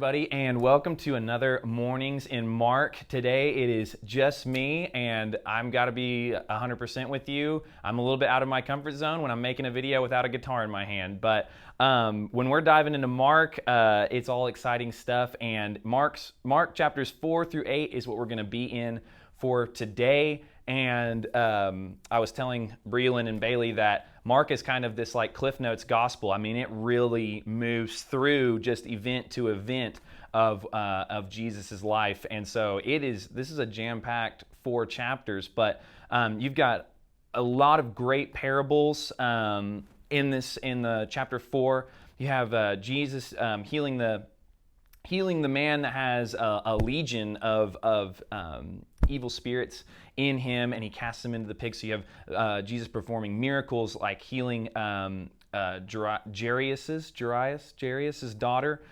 everybody, and welcome to another Mornings in Mark. Today it is just me, and I'm got to be 100% with you. I'm a little bit out of my comfort zone when I'm making a video without a guitar in my hand, but when we're diving into Mark, it's all exciting stuff, and Mark chapters 4 through 8 is what we're going to be in for today. And I was telling Breland and Bailey that Mark is kind of this like Cliff Notes gospel. I mean, it really moves through just event to event of Jesus's life, and so this is a jam-packed 4 chapters. But you've got a lot of great parables in the chapter 4. You have Jesus healing the man that has a legion of evil spirits in him, and he casts them into the pig. So you have Jesus performing miracles like healing Jairus' daughter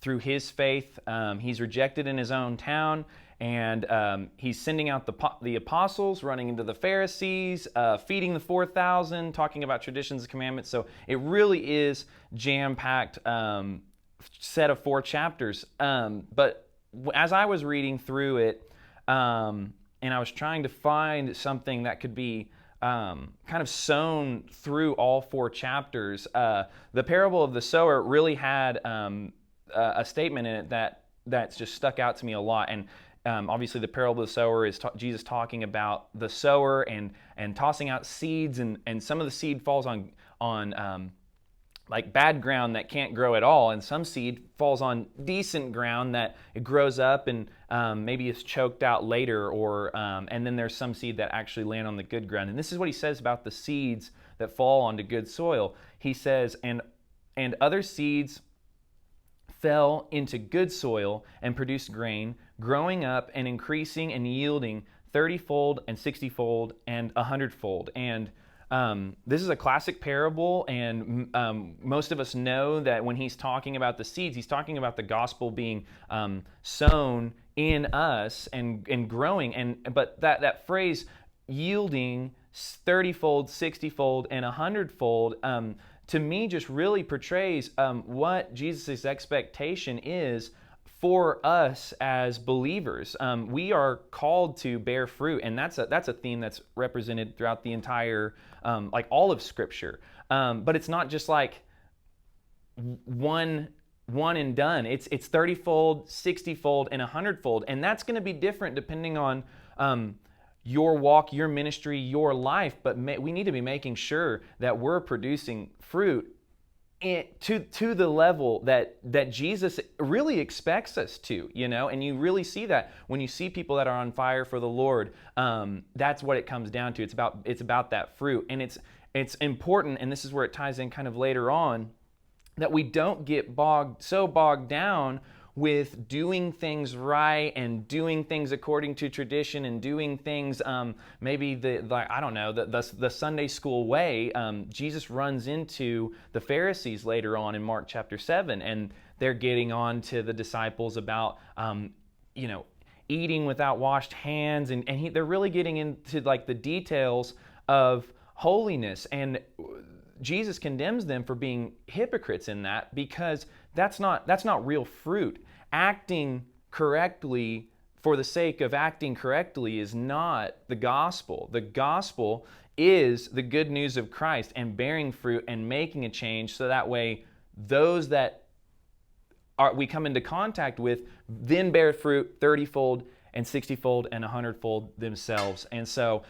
through his faith. He's rejected in his own town, and he's sending out the apostles, running into the Pharisees, feeding the 4,000, talking about traditions and commandments. So it really is jam-packed set of 4 chapters. But as I was reading through it, and I was trying to find something that could be kind of sewn through all 4 chapters, the parable of the sower really had a statement in it that's just stuck out to me a lot. And obviously the parable of the sower is Jesus talking about the sower and tossing out seeds, and some of the seed falls on like bad ground that can't grow at all, and some seed falls on decent ground that it grows up and maybe is choked out later, or and then there's some seed that actually land on the good ground. And this is what he says about the seeds that fall onto good soil. He says, and other seeds fell into good soil and produced grain, growing up and increasing and yielding 30-fold and 60-fold and 100-fold. And this is a classic parable, and most of us know that when he's talking about the seeds, he's talking about the gospel being sown in us and growing. But that phrase, yielding 30-fold, 60-fold, and 100-fold, to me just really portrays what Jesus' expectation is for us as believers. We are called to bear fruit, and that's a theme that's represented throughout the entire, like all of Scripture. But it's not just like one and done. It's 30-fold, 60-fold, and 100-fold, and that's going to be different depending on your walk, your ministry, your life. But we need to be making sure that we're producing fruit to the level that Jesus really expects us to, and you really see that when you see people that are on fire for the Lord. That's what it comes down to. It's about that fruit, and it's important, and this is where it ties in kind of later on, that we don't get bogged down with doing things right and doing things according to tradition and doing things maybe the Sunday school way. Jesus runs into the Pharisees later on in Mark chapter 7, and they're getting on to the disciples about eating without washed hands, and they're really getting into like the details of holiness, and Jesus condemns them for being hypocrites in that, because that's not real fruit. Acting correctly for the sake of acting correctly is not the gospel. The gospel is the good news of Christ and bearing fruit and making a change, so that way those that we come into contact with then bear fruit 30-fold and 60-fold and 100-fold themselves. And so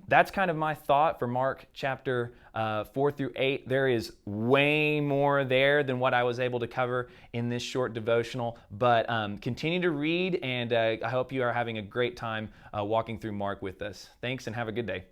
that's kind of my thought for Mark chapter 4 through 8. There is way more there than what I was able to cover in this short devotional, but continue to read, and I hope you are having a great time walking through Mark with us. Thanks, and have a good day.